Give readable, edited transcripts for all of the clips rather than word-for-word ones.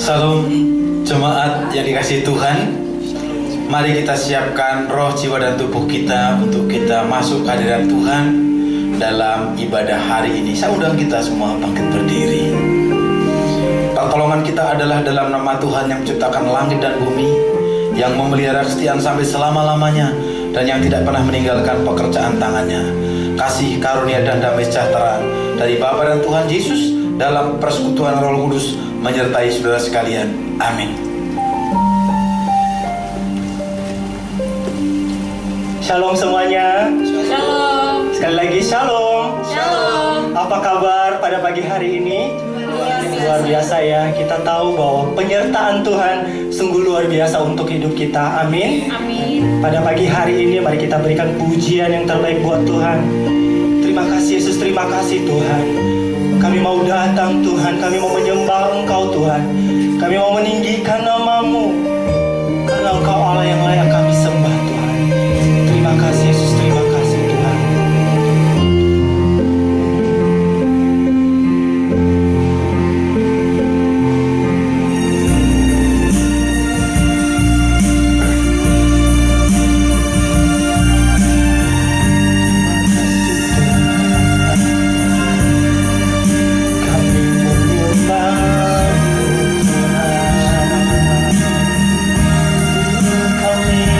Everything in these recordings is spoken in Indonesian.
Salam jemaat yang dikasihi Tuhan. Mari kita siapkan roh, jiwa, dan tubuh kita untuk kita masuk hadirat Tuhan dalam ibadah hari ini. Saya undang kita semua bangkit berdiri. Pertolongan kita adalah dalam nama Tuhan yang menciptakan langit dan bumi, yang memelihara kesetiaan sampai selama-lamanya, dan yang tidak pernah meninggalkan pekerjaan tangannya. Kasih, karunia, dan damai sejahtera dari Bapa dan Tuhan Yesus dalam persekutuan Roh Kudus menyertai saudara sekalian. Amin. Shalom semuanya. Shalom. Sekali lagi shalom. Shalom. Apa kabar pada pagi hari ini? Luar biasa ya. Kita tahu bahwa penyertaan Tuhan sungguh luar biasa untuk hidup kita. Amin. Amin. Pada pagi hari ini mari kita berikan pujian yang terbaik buat Tuhan. Terima kasih Yesus, terima kasih Tuhan. Kami mau datang Tuhan, kami mau menyembah Engkau Tuhan. Kami mau meninggikan nama-Mu, karena Engkau Allah yang layak kami sembah Tuhan. Terima kasih Yesus, terima kasih Tuhan. Kami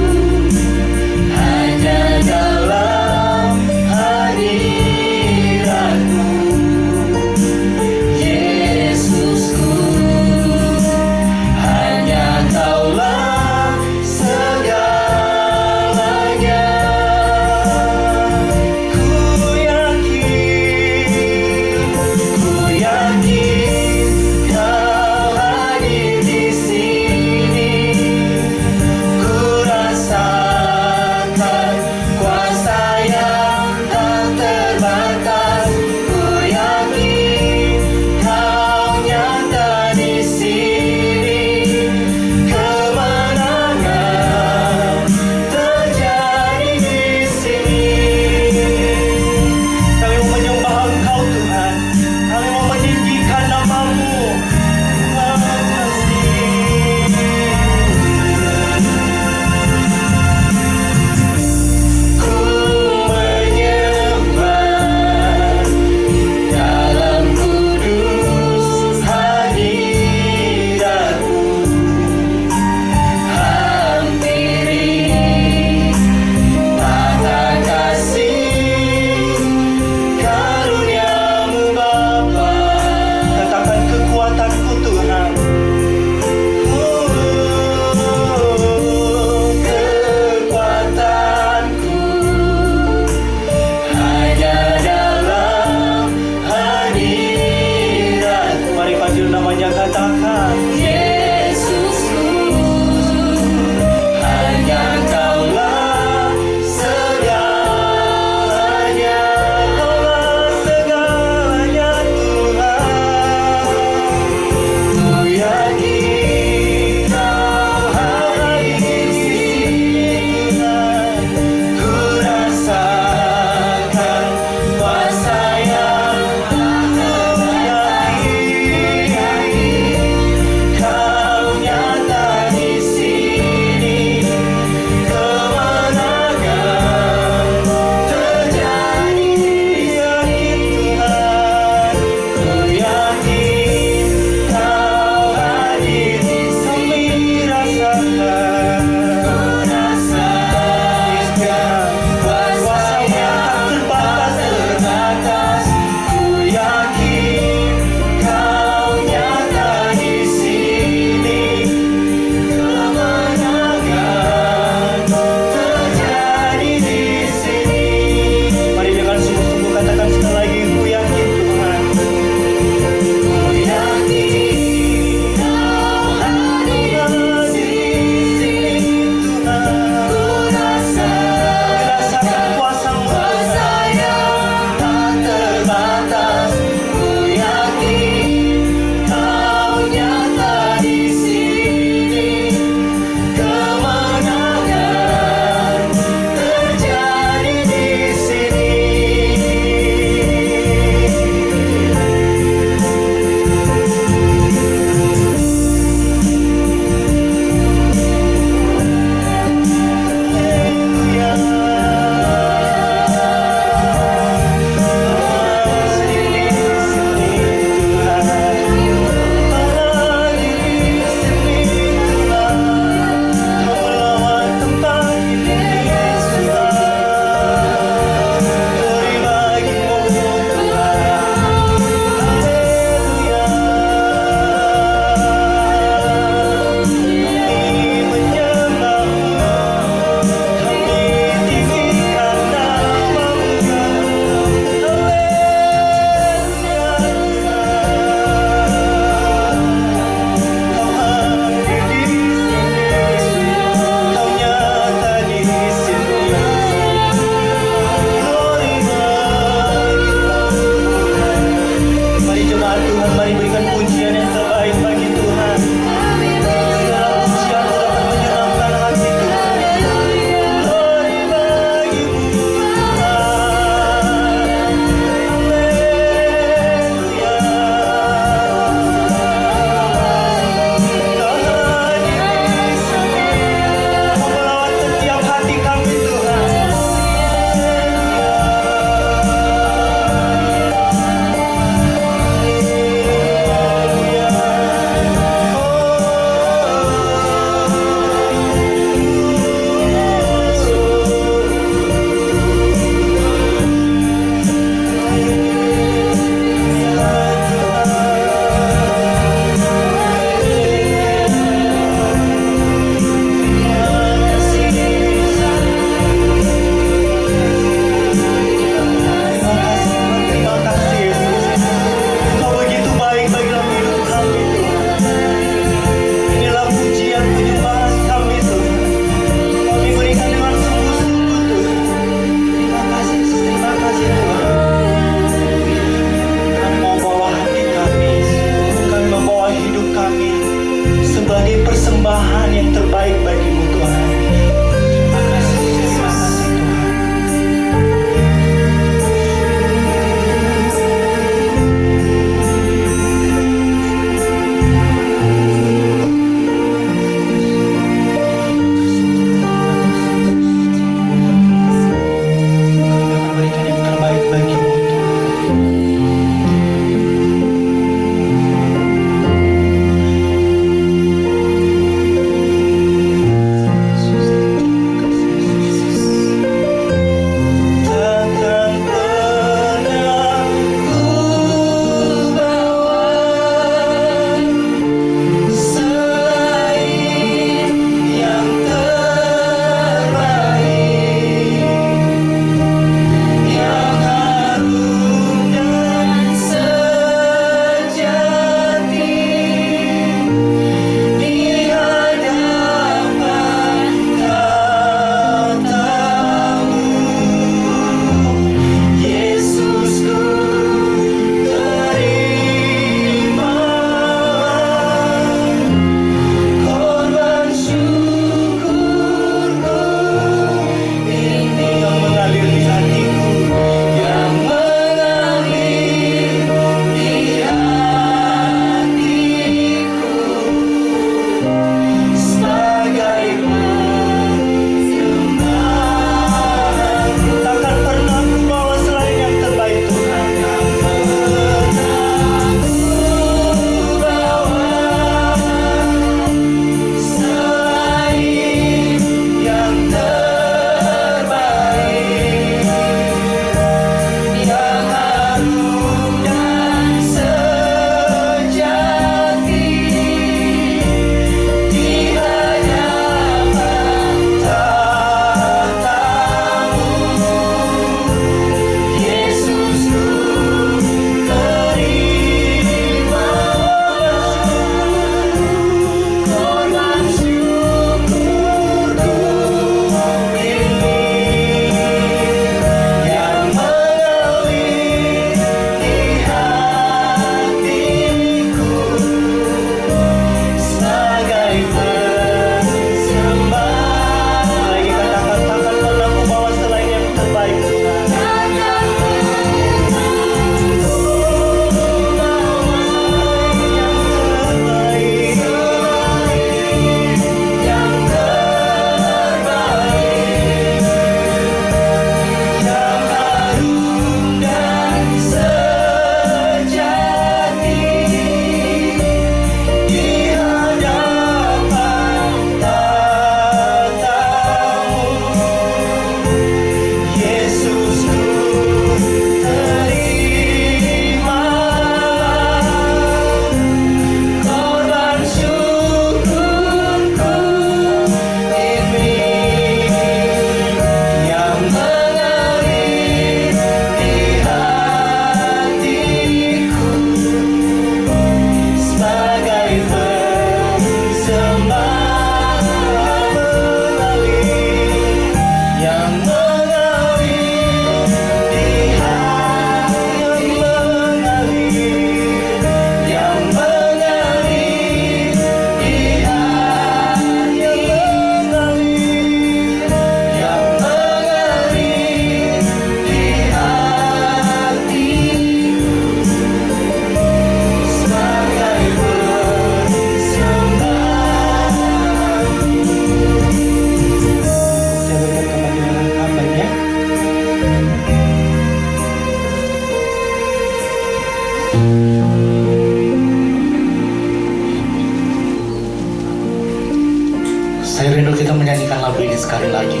sekali lagi,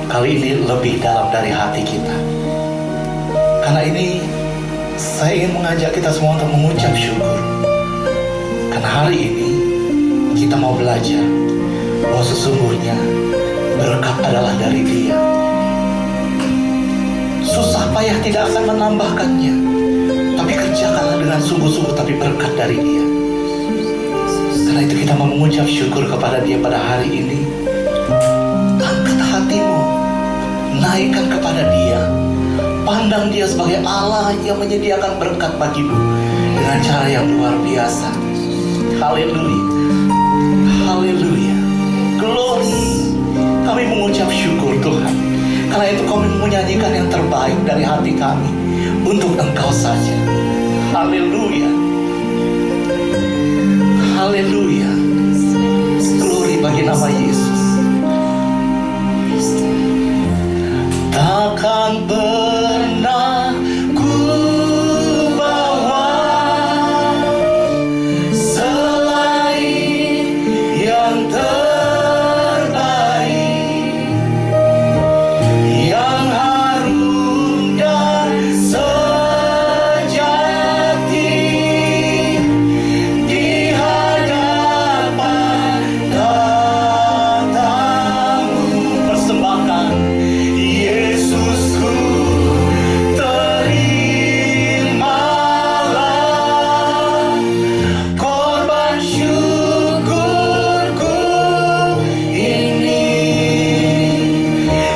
kali ini lebih dalam dari hati kita. Karena ini saya ingin mengajak kita semua untuk mengucap syukur. Karena hari ini kita mau belajar bahwa sesungguhnya berkat adalah dari Dia. Susah payah tidak akan menambahkannya, tapi kerjakanlah dengan sungguh-sungguh, tapi berkat dari Dia. Karena itu kita mau mengucap syukur kepada Dia pada hari ini. Angkat hatimu, naikkan kepada Dia. Pandang Dia sebagai Allah yang menyediakan berkat bagimu dengan cara yang luar biasa. Haleluya, haleluya, glory. Kami mengucap syukur Tuhan. Karena itu kami menyanyikan yang terbaik dari hati kami untuk Engkau saja. Haleluya, haleluya, glory bagi nama Yesus. Takkan pernah ku bawa selain yang terbaik, yang harum dan sejati di hadapan tatamu. Persembahkan Yesusku, terimalah korban syukurku ini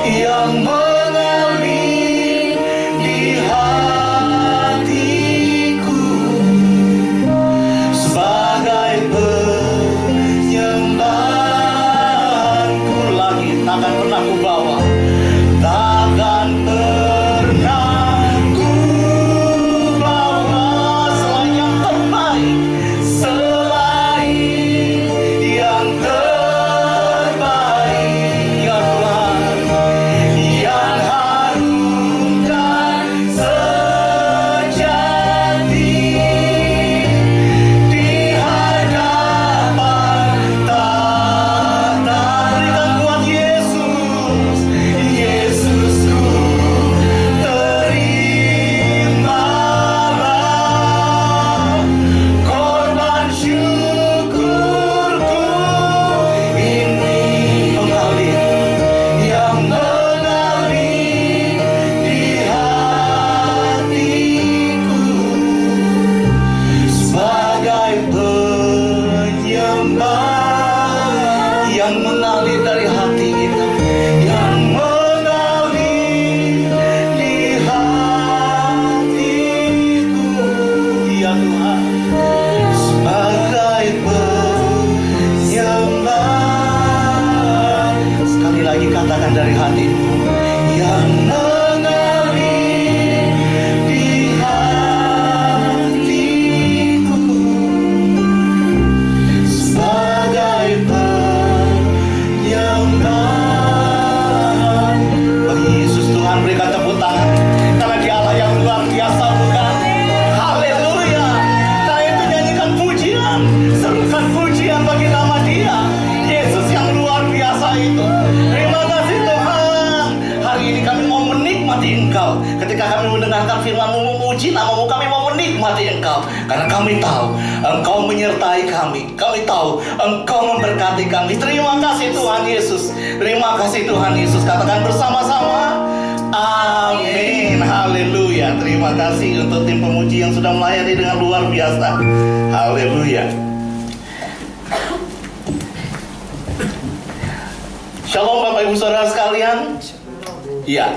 yang mengalir di hatiku sebagai penyembahanku. Lagi takkan pernah ku bawa, takkan pernah ku bawa selain yang terbaik, selain yang terbaik, ya Tuhan, yang harum dan sejati di hadapan tata. Berikan kuat Yesus, Yesusku, terimalah korban syukurku ini yang mengalir di hatiku sebagai penyembah yang mengalir dari hati kita, yang mengalir di hatiku, ya Tuhan, sebagai penyembah. Sekali lagi katakan dari hatimu, yang mengalir di hatiku sebagai penyembahan. Bagi Yesus Tuhan berikan tepuk tangan, karena Dia Allah yang luar biasa, bukan? Haleluya. Karena itu nyanyikan pujian, serukan pujian bagi nama Dia, Yesus yang luar biasa itu. Terima kasih Tuhan. Hari ini kami mau menikmati Engkau. Ketika kami mendengarkan firman-Mu, memuji nama-Mu, kami mau menikmati Engkau. Karena kami tahu Engkau menyertai kami. Kami tahu Engkau memberkati kami. Terima kasih Tuhan Yesus. Terima kasih Tuhan Yesus. Katakan bersama-sama, amin. Haleluya. Terima kasih untuk tim pemuji yang sudah melayani dengan luar biasa. Haleluya. Shalom Bapak Ibu Saudara sekalian. Ya,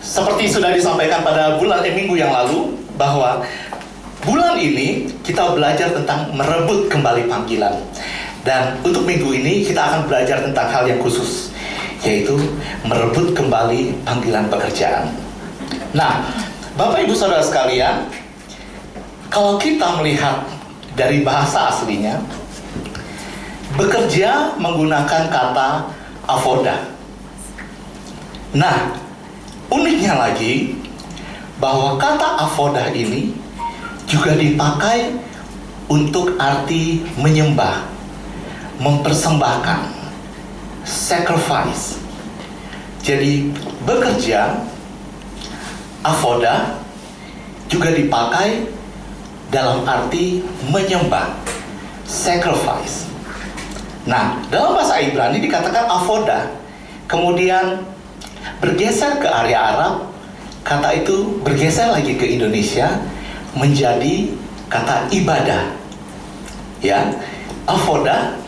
seperti sudah disampaikan pada minggu yang lalu, bahwa bulan ini kita belajar tentang merebut kembali panggilan. Dan untuk minggu ini kita akan belajar tentang hal yang khusus, yaitu merebut kembali panggilan pekerjaan. Nah, Bapak Ibu Saudara sekalian, kalau kita melihat dari bahasa aslinya, bekerja menggunakan kata avoda. Nah, uniknya lagi bahwa kata avoda ini juga dipakai untuk arti menyembah, mempersembahkan. sacrifice. Jadi bekerja, avoda, juga dipakai dalam arti menyembah, sacrifice. Nah, dalam bahasa Ibrani dikatakan avoda, kemudian bergeser ke area Arab, kata itu bergeser lagi ke Indonesia menjadi kata ibadah. Ya, avoda,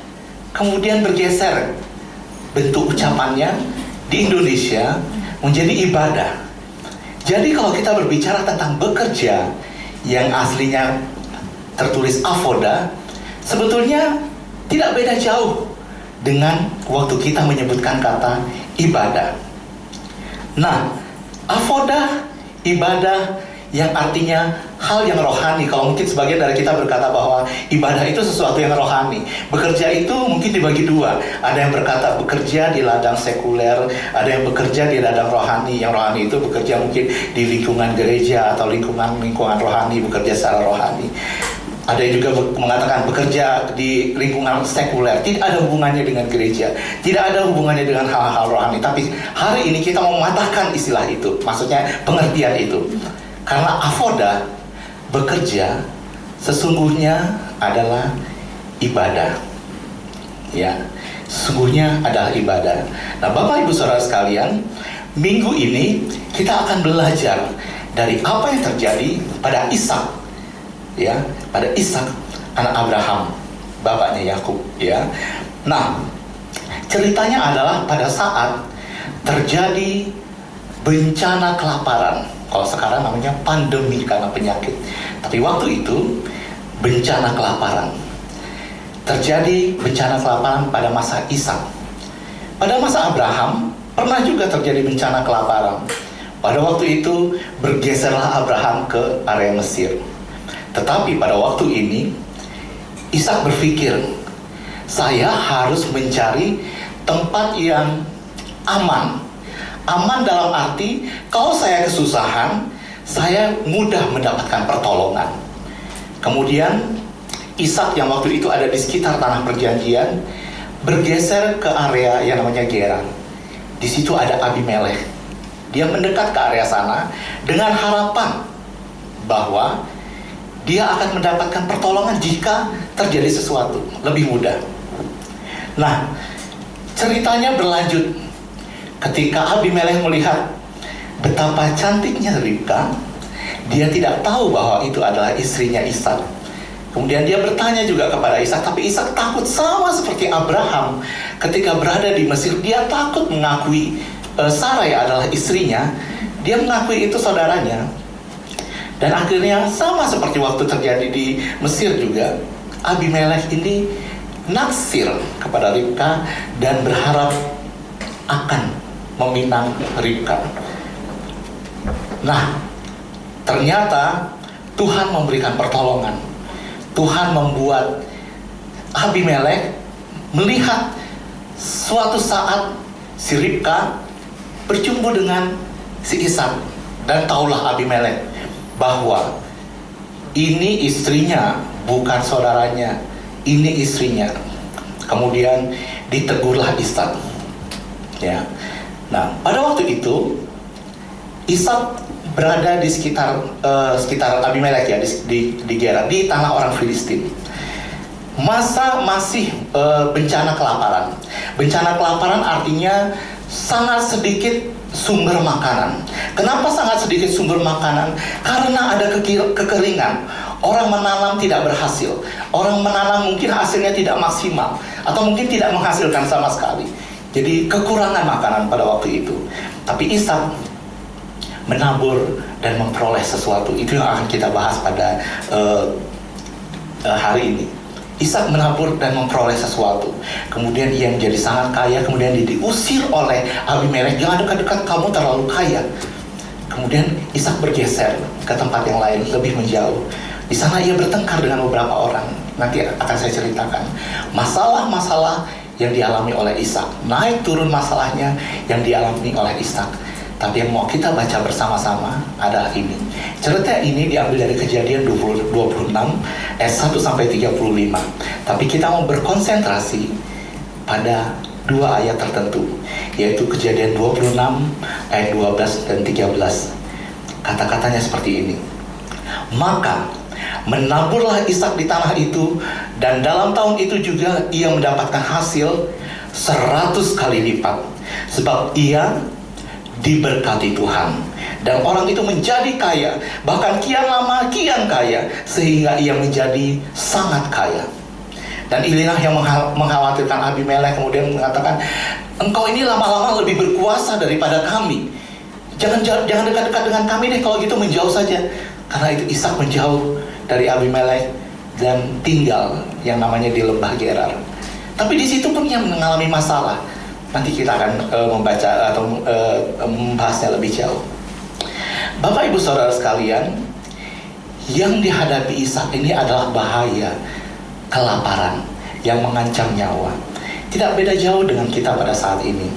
kemudian bergeser bentuk ucapannya di Indonesia menjadi ibadah. Jadi kalau kita berbicara tentang bekerja yang aslinya tertulis avoda, sebetulnya tidak beda jauh dengan waktu kita menyebutkan kata ibadah. Nah, avoda, ibadah yang artinya hal yang rohani. Kalau mungkin sebagian dari kita berkata bahwa ibadah itu sesuatu yang rohani. Bekerja itu mungkin dibagi dua. Ada yang berkata bekerja di ladang sekuler, ada yang bekerja di ladang rohani. Yang rohani itu bekerja mungkin di lingkungan gereja atau lingkungan rohani, bekerja secara rohani. Ada yang juga mengatakan bekerja di lingkungan sekuler, tidak ada hubungannya dengan gereja, tidak ada hubungannya dengan hal-hal rohani. Tapi hari ini kita mau mematahkan istilah itu, maksudnya pengertian itu. Karena avoda, bekerja, sesungguhnya adalah ibadah. Ya, sesungguhnya adalah ibadah. Nah, Bapak Ibu Saudara sekalian, minggu ini kita akan belajar dari apa yang terjadi pada Ishak. Ya, pada Ishak, anak Abraham, bapaknya Yakub. Ya, nah, ceritanya adalah pada saat terjadi bencana kelaparan. Kalau sekarang namanya pandemi karena penyakit. Tapi waktu itu bencana kelaparan. Terjadi bencana kelaparan pada masa Ishak. Pada masa Abraham pernah juga terjadi bencana kelaparan. Pada waktu itu bergeserlah Abraham ke area Mesir. Tetapi pada waktu ini Ishak berpikir, saya harus mencari tempat yang aman. Aman dalam arti, kalau saya kesusahan, saya mudah mendapatkan pertolongan. Kemudian, Ishak yang waktu itu ada di sekitar tanah perjanjian, bergeser ke area yang namanya Gerar. Di situ ada Abimelekh. Dia mendekat ke area sana dengan harapan bahwa dia akan mendapatkan pertolongan jika terjadi sesuatu lebih mudah. Nah, ceritanya berlanjut. Ketika Abimelekh melihat betapa cantiknya Ribka, dia tidak tahu bahwa itu adalah istrinya Ishak. Kemudian dia bertanya juga kepada Ishak, tapi Ishak takut sama seperti Abraham. Ketika berada di Mesir, dia takut mengakui Sarai adalah istrinya. Dia mengakui itu saudaranya. Dan akhirnya sama seperti waktu terjadi di Mesir juga, Abimelekh ini naksir kepada Ribka dan berharap akan meminang Ribka. Nah, ternyata Tuhan memberikan pertolongan. Tuhan membuat Abimelekh melihat suatu saat si Ribka berjumpa dengan si Ishak. Dan taulah Abimelekh bahwa ini istrinya, bukan saudaranya, ini istrinya. Kemudian ditegurlah Ishak. Ya. Nah, pada waktu itu Ishak berada di sekitar Abimelekh ya, di Gerar, di tanah orang Filistin. Masih bencana kelaparan. Bencana kelaparan artinya sangat sedikit sumber makanan. Kenapa sangat sedikit sumber makanan? Karena ada kekeringan. Orang menanam tidak berhasil. Orang menanam mungkin hasilnya tidak maksimal, atau mungkin tidak menghasilkan sama sekali. Jadi kekurangan makanan pada waktu itu. Tapi Ishak menabur dan memperoleh sesuatu. Itu yang akan kita bahas pada hari ini. Ishak menabur dan memperoleh sesuatu. Kemudian ia menjadi sangat kaya. Kemudian dia diusir oleh Abimelekh. Jangan dekat-dekat, kamu terlalu kaya. Kemudian Ishak bergeser ke tempat yang lain, lebih menjauh. Di sana ia bertengkar dengan beberapa orang. Nanti akan saya ceritakan masalah-masalah yang dialami oleh Ishak. Naik turun masalahnya yang dialami oleh Ishak. Tapi yang mau kita baca bersama-sama adalah ini. Cerita ini diambil dari Kejadian 26 ayat 1 sampai 35. Tapi kita mau berkonsentrasi pada dua ayat tertentu, yaitu Kejadian 26 ayat 12 dan 13. Kata-katanya seperti ini. Maka menaburlah Ishak di tanah itu, dan dalam tahun itu juga ia mendapatkan hasil 100 kali lipat, sebab ia diberkati Tuhan, dan orang itu menjadi kaya, bahkan kian lama kian kaya, sehingga ia menjadi sangat kaya. Dan inilah yang mengkhawatirkan Abimelek, kemudian mengatakan, engkau ini lama-lama lebih berkuasa daripada kami. Jangan dekat-dekat dengan kami deh, kalau gitu menjauh saja. Karena itu Ishak menjauh dari Abimelek dan tinggal yang namanya di lembah Gerar. Tapi di situ pun ia mengalami masalah. Nanti kita akan membaca atau membahasnya lebih jauh. Bapak Ibu Saudara sekalian, yang dihadapi Ishak ini adalah bahaya kelaparan yang mengancam nyawa. Tidak beda jauh dengan kita pada saat ini.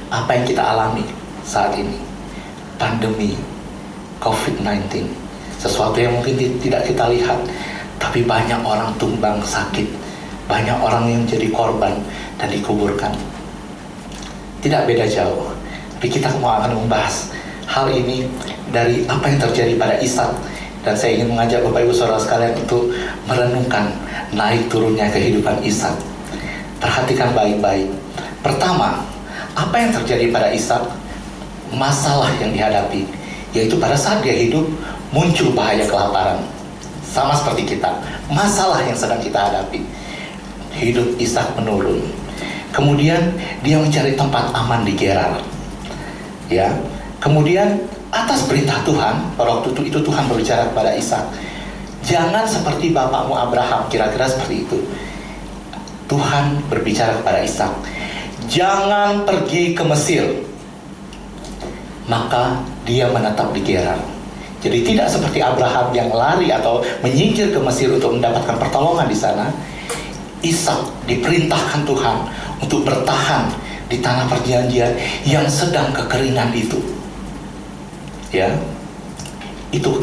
Apa yang kita alami saat ini? Pandemi COVID-19, sesuatu yang mungkin tidak kita lihat, tapi banyak orang tumbang sakit, banyak orang yang jadi korban dan dikuburkan. Tidak beda jauh. Tapi kita mau akan membahas hal ini dari apa yang terjadi pada Ishak. Dan saya ingin mengajak Bapak Ibu Saudara sekalian untuk merenungkan naik turunnya kehidupan Ishak. Perhatikan baik-baik. Pertama, apa yang terjadi pada Ishak? Masalah yang dihadapi, yaitu pada saat dia hidup muncul bahaya kelaparan. Sama seperti kita, masalah yang sedang kita hadapi. Hidup Ishak menurun. Kemudian dia mencari tempat aman di Gerar. Ya. Kemudian atas perintah Tuhan, pada waktu itu Tuhan berbicara kepada Ishak, jangan seperti bapakmu Abraham, kira-kira seperti itu. Tuhan berbicara kepada Ishak, jangan pergi ke Mesir. Maka dia menetap di Gerar. Jadi tidak seperti Abraham yang lari atau menyingkir ke Mesir untuk mendapatkan pertolongan di sana. Ishak diperintahkan Tuhan untuk bertahan di tanah perjanjian yang sedang kekeringan itu. Ya, itu.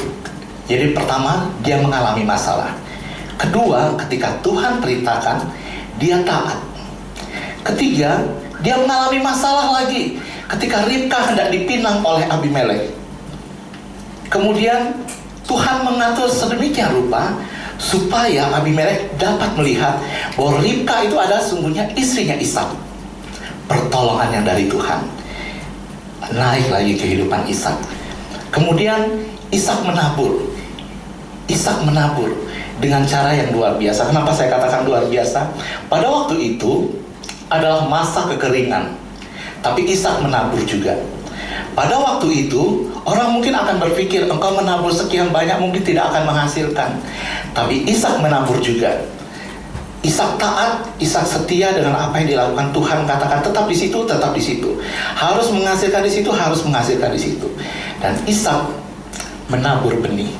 Jadi pertama, dia mengalami masalah. Kedua, ketika Tuhan perintahkan, dia taat. Ketiga, dia mengalami masalah lagi ketika Ribka hendak dipinang oleh Abimelek. Kemudian Tuhan mengatur sedemikian rupa supaya Abimelek dapat melihat bahwa Ribka itu adalah sungguhnya istrinya Ishak. Pertolongan yang dari Tuhan. Naik lagi kehidupan Ishak. Kemudian Ishak menabur. Ishak menabur dengan cara yang luar biasa. Kenapa saya katakan luar biasa? Pada waktu itu adalah masa kekeringan, tapi Ishak menabur juga. Pada waktu itu orang mungkin akan berpikir, engkau menabur sekian banyak mungkin tidak akan menghasilkan. Tapi Ishak menabur juga. Ishak taat, Ishak setia dengan apa yang dilakukan. Tuhan katakan tetap di situ, tetap di situ. Harus menghasilkan di situ, harus menghasilkan di situ. Dan Ishak menabur benih.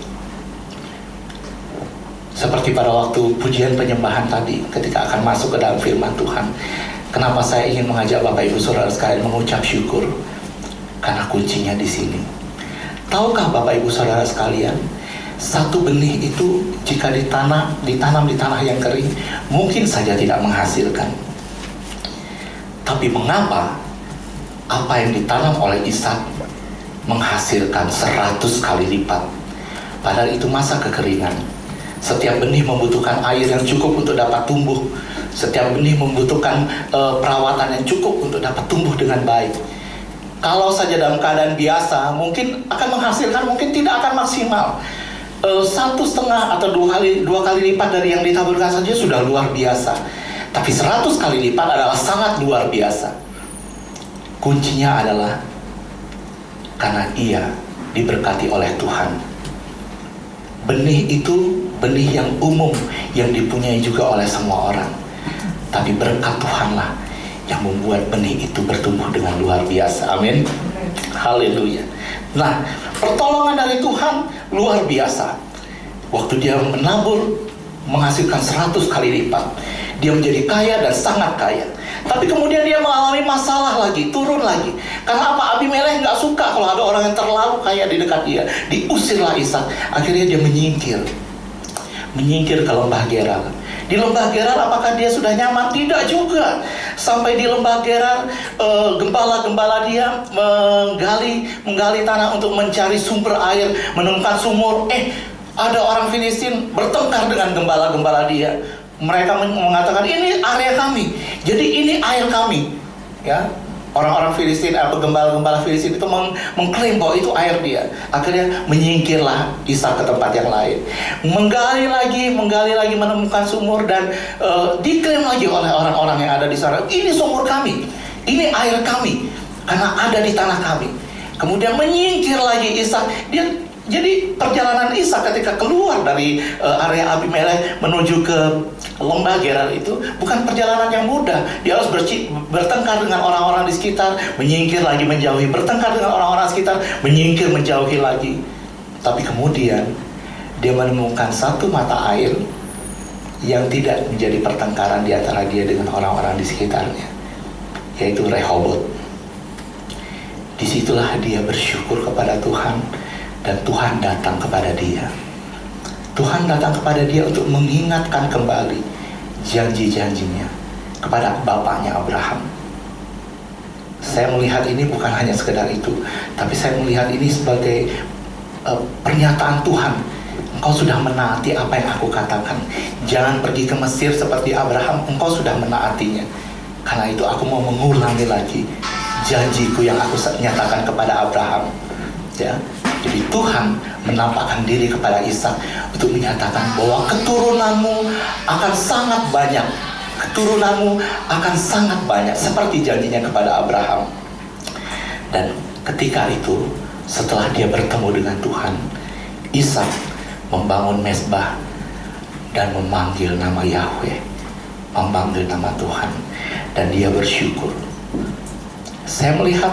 Seperti pada waktu pujian penyembahan tadi, ketika akan masuk ke dalam firman Tuhan. Kenapa saya ingin mengajak Bapak Ibu Saudara sekalian mengucap syukur? Karena kuncinya di sini. Tahukah Bapak Ibu Saudara sekalian, satu benih itu jika ditanam di tanah yang kering, mungkin saja tidak menghasilkan. Tapi mengapa apa yang ditanam oleh Ishak menghasilkan 100 kali lipat? Padahal itu masa kekeringan. Setiap benih membutuhkan air yang cukup untuk dapat tumbuh. Setiap benih membutuhkan perawatan yang cukup untuk dapat tumbuh dengan baik. Kalau saja dalam keadaan biasa, mungkin akan menghasilkan, mungkin tidak akan maksimal. 1,5 atau 2 kali lipat dari yang ditaburkan saja sudah luar biasa. Tapi 100 kali lipat adalah sangat luar biasa. Kuncinya adalah karena ia diberkati oleh Tuhan. Benih itu benih yang umum, yang dipunyai juga oleh semua orang. Tapi berkat Tuhanlah yang membuat benih itu bertumbuh dengan luar biasa. Amin. Haleluya. Nah, pertolongan dari Tuhan luar biasa. Waktu dia menabur, menghasilkan 100 kali lipat. Dia menjadi kaya dan sangat kaya. Tapi kemudian dia mengalami masalah lagi, turun lagi. Karena apa? Abimelek nggak suka kalau ada orang yang terlalu kaya di dekat dia. Diusirlah Ishak. Akhirnya dia menyingkir ke lembah Gerar. Di lembah Gerar apakah dia sudah nyaman? Tidak juga. Sampai di lembah Gerar, gembala-gembala dia menggali tanah untuk mencari sumber air, menemukan sumur. Ada orang Filistin bertengkar dengan gembala-gembala dia. Mereka mengatakan, ini area kami, jadi ini air kami. Ya, orang-orang Filistin atau gembala-gembala Filistin itu mengklaim bahwa itu air dia. Akhirnya menyingkirlah Ishak ke tempat yang lain. Menggali lagi menemukan sumur, dan diklaim lagi oleh orang-orang yang ada di sana, ini sumur kami, ini air kami, karena ada di tanah kami. Kemudian menyingkir lagi Ishak. Jadi perjalanan Ishak ketika keluar dari area Abimelek menuju ke lembah Gerar itu bukan perjalanan yang mudah. Dia harus bertengkar dengan orang-orang di sekitar, menyingkir lagi, menjauhi, bertengkar dengan orang-orang sekitar, menyingkir, menjauhi lagi. Tapi kemudian dia menemukan satu mata air yang tidak menjadi pertengkaran di antara dia dengan orang-orang di sekitarnya, yaitu Rehobot. Disitulah dia bersyukur kepada Tuhan, dan Tuhan datang kepada dia. Tuhan datang kepada dia untuk mengingatkan kembali janji-janjinya kepada bapaknya Abraham. Saya melihat ini bukan hanya sekedar itu, tapi saya melihat ini sebagai pernyataan Tuhan. Engkau sudah menaati apa yang aku katakan. Jangan pergi ke Mesir seperti Abraham. Engkau sudah menaatinya. Karena itu aku mau mengulangi lagi janjiku yang aku nyatakan kepada Abraham. Ya. Jadi Tuhan menampakkan diri kepada Ishak untuk menyatakan bahwa keturunanmu akan sangat banyak. Keturunanmu akan sangat banyak, seperti janjinya kepada Abraham. Dan ketika itu, setelah dia bertemu dengan Tuhan, Ishak membangun mezbah dan memanggil nama Yahweh, memanggil nama Tuhan, dan dia bersyukur. Saya melihat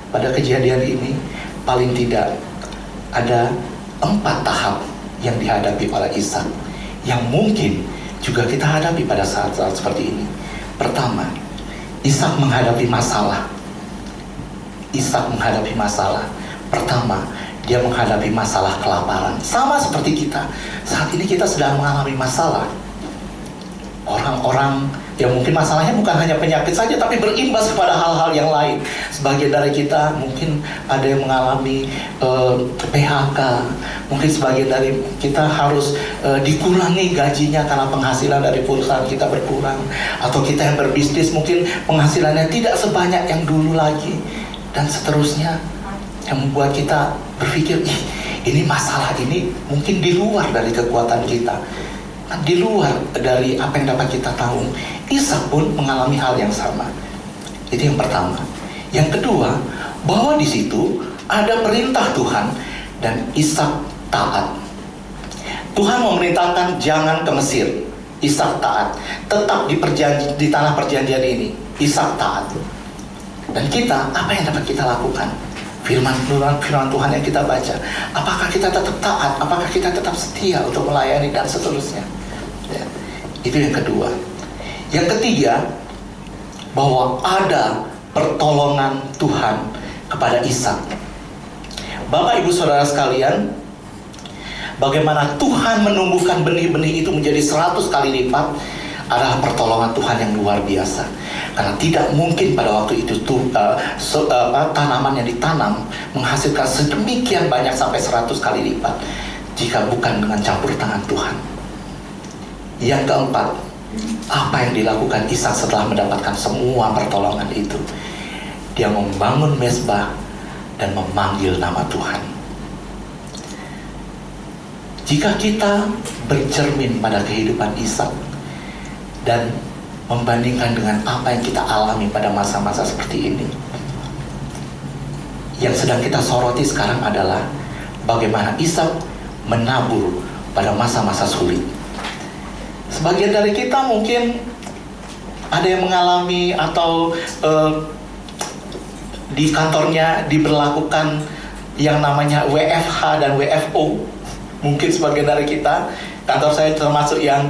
pada kejadian ini paling tidak ada 4 tahap yang dihadapi oleh Ishak, yang mungkin juga kita hadapi pada saat-saat seperti ini. Pertama, Ishak menghadapi masalah. Ishak menghadapi masalah. Pertama, dia menghadapi masalah kelaparan. Sama seperti kita. Saat ini kita sedang mengalami masalah. Orang-orang yang mungkin masalahnya bukan hanya penyakit saja, tapi berimbas kepada hal-hal yang lain. Sebagian dari kita mungkin ada yang mengalami PHK. Mungkin sebagian dari kita harus dikurangi gajinya karena penghasilan dari perusahaan kita berkurang. Atau kita yang berbisnis mungkin penghasilannya tidak sebanyak yang dulu lagi. Dan seterusnya, yang membuat kita berpikir, ini masalah ini mungkin di luar dari kekuatan kita, di luar dari apa yang dapat kita tahu. Ishak pun mengalami hal yang sama. Itu yang pertama. Yang kedua, bahwa di situ ada perintah Tuhan dan Ishak taat. Tuhan memerintahkan jangan ke Mesir. Ishak taat. Tetap di tanah perjanjian ini. Ishak taat. Dan kita, apa yang dapat kita lakukan? Firman Tuhan yang kita baca. Apakah kita tetap taat? Apakah kita tetap setia untuk melayani dan seterusnya? Ya, itu yang kedua. Yang ketiga, bahwa ada pertolongan Tuhan kepada Ishak. Bapak ibu saudara sekalian, bagaimana Tuhan menumbuhkan benih-benih itu menjadi 100 kali lipat adalah pertolongan Tuhan yang luar biasa. Karena tidak mungkin pada waktu itu tanaman yang ditanam menghasilkan sedemikian banyak sampai 100 kali lipat jika bukan dengan campur tangan Tuhan. Yang keempat, apa yang dilakukan Ishak setelah mendapatkan semua pertolongan itu? Dia membangun mezbah dan memanggil nama Tuhan. Jika kita bercermin pada kehidupan Ishak dan membandingkan dengan apa yang kita alami pada masa-masa seperti ini, yang sedang kita soroti sekarang adalah bagaimana Ishak menabur pada masa-masa sulit. Sebagian dari kita mungkin ada yang mengalami atau di kantornya diberlakukan yang namanya WFH dan WFO. Mungkin sebagian dari kita, kantor saya termasuk yang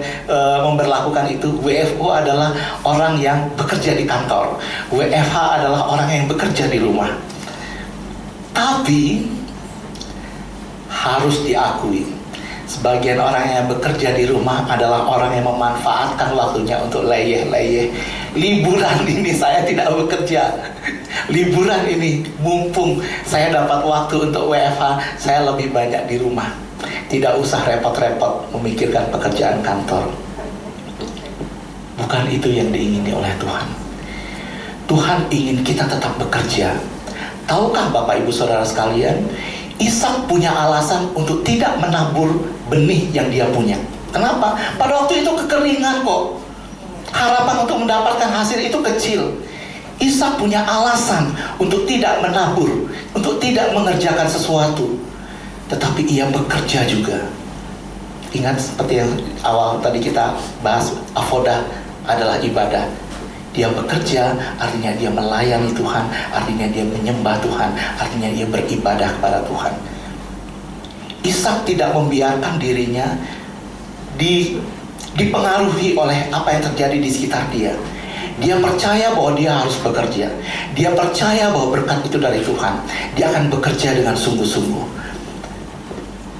memberlakukan itu. WFO adalah orang yang bekerja di kantor. WFH adalah orang yang bekerja di rumah. Tapi harus diakui, sebagian orang yang bekerja di rumah adalah orang yang memanfaatkan waktunya untuk leyeh-leyeh liburan ini saya tidak bekerja. Liburan ini mumpung saya dapat waktu untuk WFH, saya lebih banyak di rumah. Tidak usah repot-repot memikirkan pekerjaan kantor. Bukan itu yang diingini oleh Tuhan. Tuhan ingin kita tetap bekerja. Tahukah Bapak Ibu Saudara sekalian, Ishak punya alasan untuk tidak menabur benih yang dia punya. Kenapa? Pada waktu itu kekeringan kok. Harapan untuk mendapatkan hasil itu kecil. Ishak punya alasan untuk tidak menabur, untuk tidak mengerjakan sesuatu. Tetapi ia bekerja juga. Ingat seperti yang awal tadi kita bahas, avodah adalah ibadah. Dia bekerja, artinya dia melayani Tuhan, artinya dia menyembah Tuhan, artinya dia beribadah kepada Tuhan. Ishak tidak membiarkan dirinya dipengaruhi oleh apa yang terjadi di sekitar dia. Dia percaya bahwa dia harus bekerja. Dia percaya bahwa berkat itu dari Tuhan. Dia akan bekerja dengan sungguh-sungguh.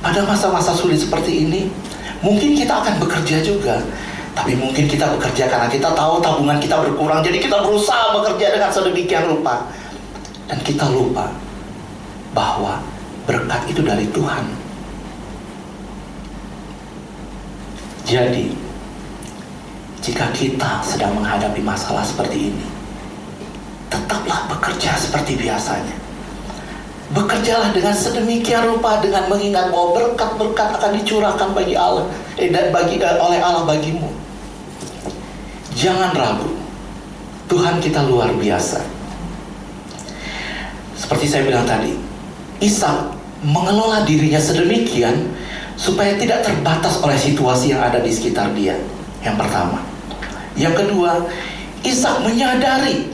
Pada masa-masa sulit seperti ini, mungkin kita akan bekerja juga. Tapi mungkin kita bekerja karena kita tahu tabungan kita berkurang, jadi kita berusaha bekerja dengan sedemikian rupa. Dan kita lupa bahwa berkat itu dari Tuhan. Jadi, jika kita sedang menghadapi masalah seperti ini, tetaplah bekerja seperti biasanya. Bekerjalah dengan sedemikian rupa, dengan mengingat bahwa berkat-berkat akan dicurahkan bagi Allah, oleh Allah bagimu. Jangan ragu, Tuhan kita luar biasa. Seperti saya bilang tadi, Ishak mengelola dirinya sedemikian supaya tidak terbatas oleh situasi yang ada di sekitar dia. Yang pertama. Yang kedua, Ishak menyadari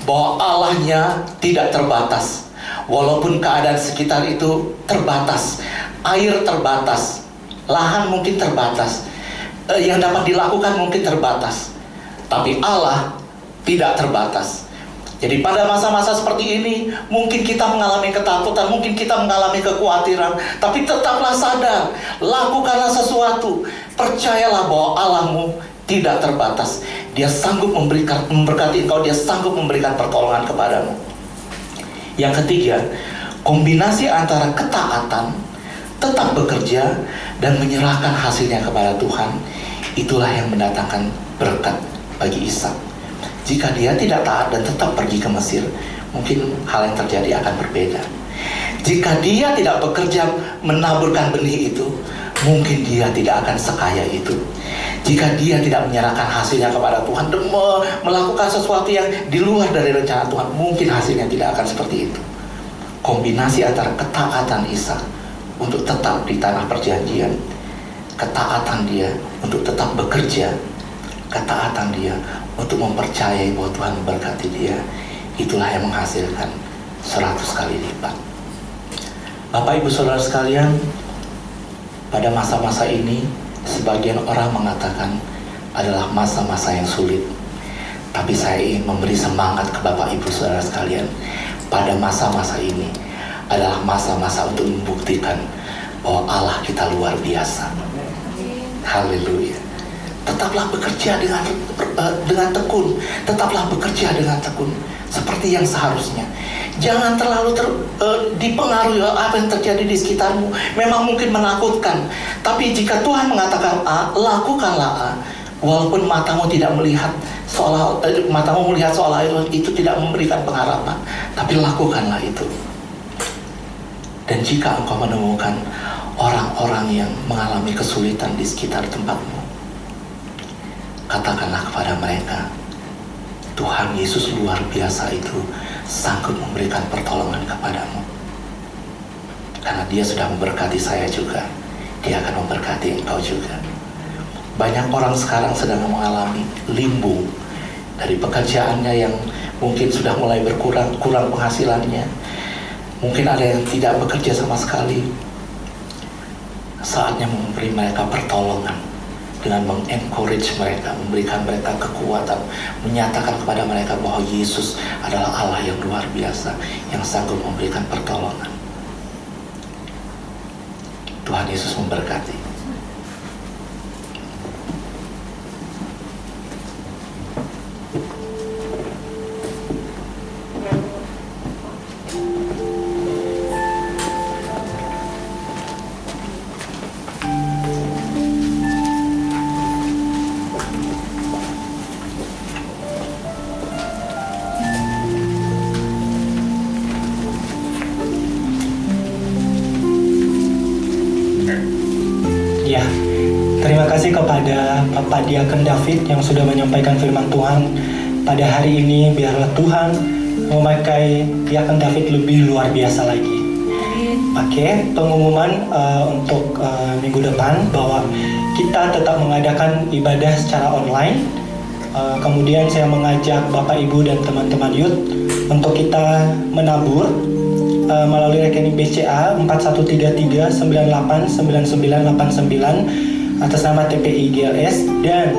bahwa Allahnya tidak terbatas. Walaupun keadaan sekitar itu terbatas, air terbatas, lahan mungkin terbatas, yang dapat dilakukan mungkin terbatas, tapi Allah tidak terbatas. Jadi pada masa-masa seperti ini, mungkin kita mengalami ketakutan, mungkin kita mengalami kekhawatiran, tapi tetaplah sadar, lakukanlah sesuatu. Percayalah bahwa Allahmu tidak terbatas. Dia sanggup memberkati engkau, dia sanggup memberikan pertolongan kepadamu. Yang ketiga, kombinasi antara ketaatan, tetap bekerja, dan menyerahkan hasilnya kepada Tuhan, itulah yang mendatangkan berkat bagi Ishak. Jika dia tidak taat dan tetap pergi ke Mesir, mungkin hal yang terjadi akan berbeda. Jika dia tidak bekerja menaburkan benih itu, mungkin dia tidak akan sekaya itu. Jika dia tidak menyerahkan hasilnya kepada Tuhan dan melakukan sesuatu yang di luar dari rencana Tuhan, mungkin hasilnya tidak akan seperti itu. Kombinasi antara ketaatan Ishak untuk tetap di tanah perjanjian, ketaatan dia untuk tetap bekerja, ketaatan dia untuk mempercayai bahwa Tuhan memberkati dia, itulah yang menghasilkan 100 kali lipat. Bapak Ibu Saudara sekalian, pada masa-masa ini sebagian orang mengatakan adalah masa-masa yang sulit. Tapi saya ingin memberi semangat ke Bapak Ibu Saudara sekalian. Pada masa-masa ini adalah masa-masa untuk membuktikan bahwa Allah kita luar biasa. Haleluya. Tetaplah bekerja dengan tekun. Tetaplah bekerja dengan tekun seperti yang seharusnya. Jangan terlalu dipengaruhi apa yang terjadi di sekitarmu. Memang mungkin menakutkan, tapi jika Tuhan mengatakan A, lakukanlah A. Walaupun matamu tidak melihat matamu melihat seolah itu tidak memberikan pengharapan, tapi lakukanlah itu. Dan jika engkau menemukan orang-orang yang mengalami kesulitan di sekitar tempatmu, katakanlah kepada mereka, Tuhan Yesus luar biasa itu sanggup memberikan pertolongan kepadamu. Karena dia sudah memberkati saya juga, dia akan memberkati engkau juga. Banyak orang sekarang sedang mengalami limbung dari pekerjaannya yang mungkin sudah mulai kurang penghasilannya. Mungkin ada yang tidak bekerja sama sekali. Saatnya memberi mereka pertolongan dengan mengencourage mereka, memberikan mereka kekuatan, menyatakan kepada mereka bahwa Yesus adalah Allah yang luar biasa, yang sanggup memberikan pertolongan. Tuhan Yesus memberkati. Ya, terima kasih kepada Bapak Diakon David yang sudah menyampaikan firman Tuhan pada hari ini. Biarlah Tuhan memakai Diakon David lebih luar biasa lagi. Oke, pengumuman untuk minggu depan bahwa kita tetap mengadakan ibadah secara online. Kemudian saya mengajak Bapak Ibu dan teman-teman youth untuk kita menabur melalui rekening BCA 4133989989 atas nama TPI GLS dan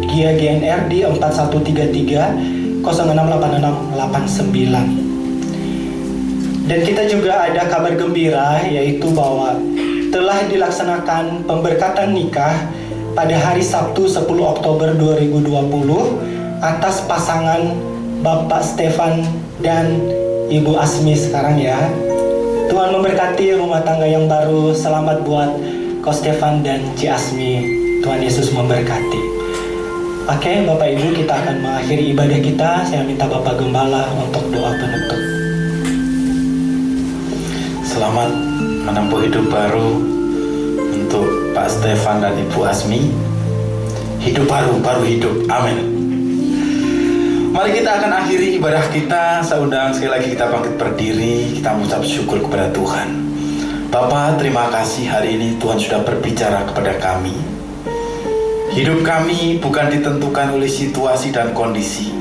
GIA GNR di 4133068689. Dan kita juga ada kabar gembira, yaitu bahwa telah dilaksanakan pemberkatan nikah pada hari Sabtu 10 Oktober 2020 atas pasangan Bapak Stefan dan Ibu Asmi sekarang ya. Tuhan memberkati rumah tangga yang baru. Selamat buat Ko Stefan dan Ci Asmi. Tuhan Yesus memberkati. Oke, Bapak Ibu, kita akan mengakhiri ibadah kita. Saya minta Bapak Gembala untuk doa penutup. Selamat menempuh hidup baru untuk Pak Stefan dan Ibu Asmi. Hidup baru hidup. Amin. Mari kita akan akhiri ibadah kita. Saya undang sekali lagi kita bangkit berdiri. Kita mengucap syukur kepada Tuhan. Bapa, terima kasih hari ini Tuhan sudah berbicara kepada kami. Hidup kami bukan ditentukan oleh situasi dan kondisi,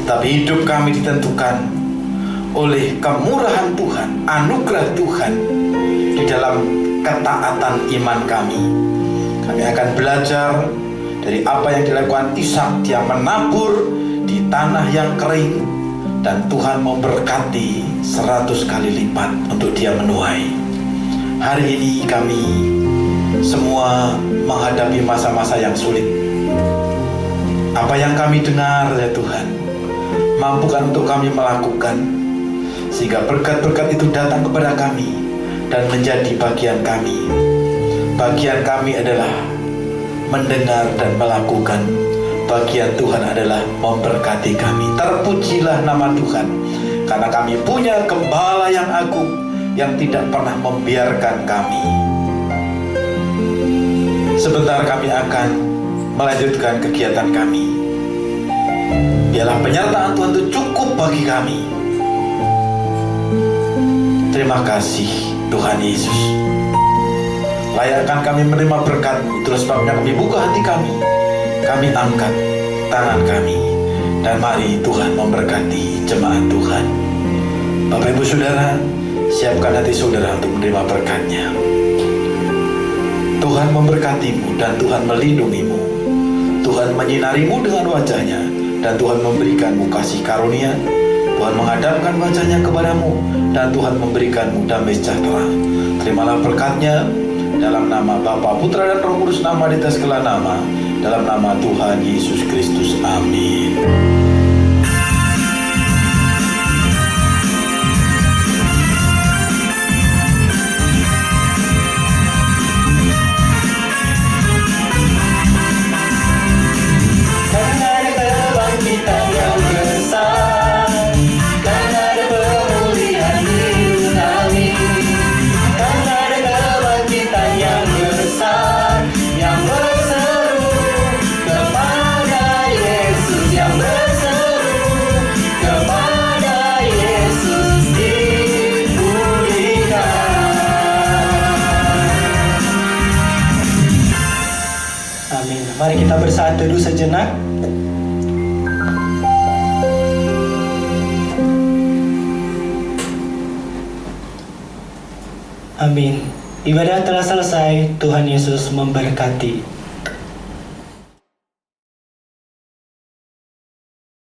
tapi hidup kami ditentukan oleh kemurahan Tuhan, anugerah Tuhan di dalam ketaatan iman kami. Kami akan belajar dari apa yang dilakukan Ishak. Dia menabur di tanah yang kering dan Tuhan memberkati 100 kali lipat untuk dia menuai. Hari ini kami semua menghadapi masa-masa yang sulit. Apa yang kami dengar ya Tuhan, mampukan untuk kami melakukan sehingga berkat-berkat itu datang kepada kami dan menjadi bagian kami. Bagian kami adalah mendengar dan melakukan. Bagian Tuhan adalah memberkati kami. Terpujilah nama Tuhan, karena kami punya Gembala yang agung yang tidak pernah membiarkan kami. Sebentar kami akan melanjutkan kegiatan kami. Biarlah penyertaan Tuhan itu cukup bagi kami. Terima kasih Tuhan Yesus. Layakkan kami menerima berkat-Mu. Itulah sebabnya kami buka hati kami. Kami angkat tangan kami. Dan mari Tuhan memberkati jemaat Tuhan. Bapak Ibu Saudara, siapkan hati saudara untuk menerima berkat-Nya. Tuhan memberkati-Mu dan Tuhan melindungi-Mu. Tuhan menyinari-Mu dengan wajah-Nya dan Tuhan memberikan-Mu kasih karunia. Tuhan menghadapkan wajah-Nya kepadamu dan Tuhan memberikan-Mu damai sejahtera. Terimalah berkat-Nya dalam nama Bapa, Putra dan Roh Kudus, nama di atas segala nama, dalam nama Tuhan Yesus Kristus. Amin. Mari kita bersaat teduh sejenak. Amin. Ibadah telah selesai. Tuhan Yesus memberkati.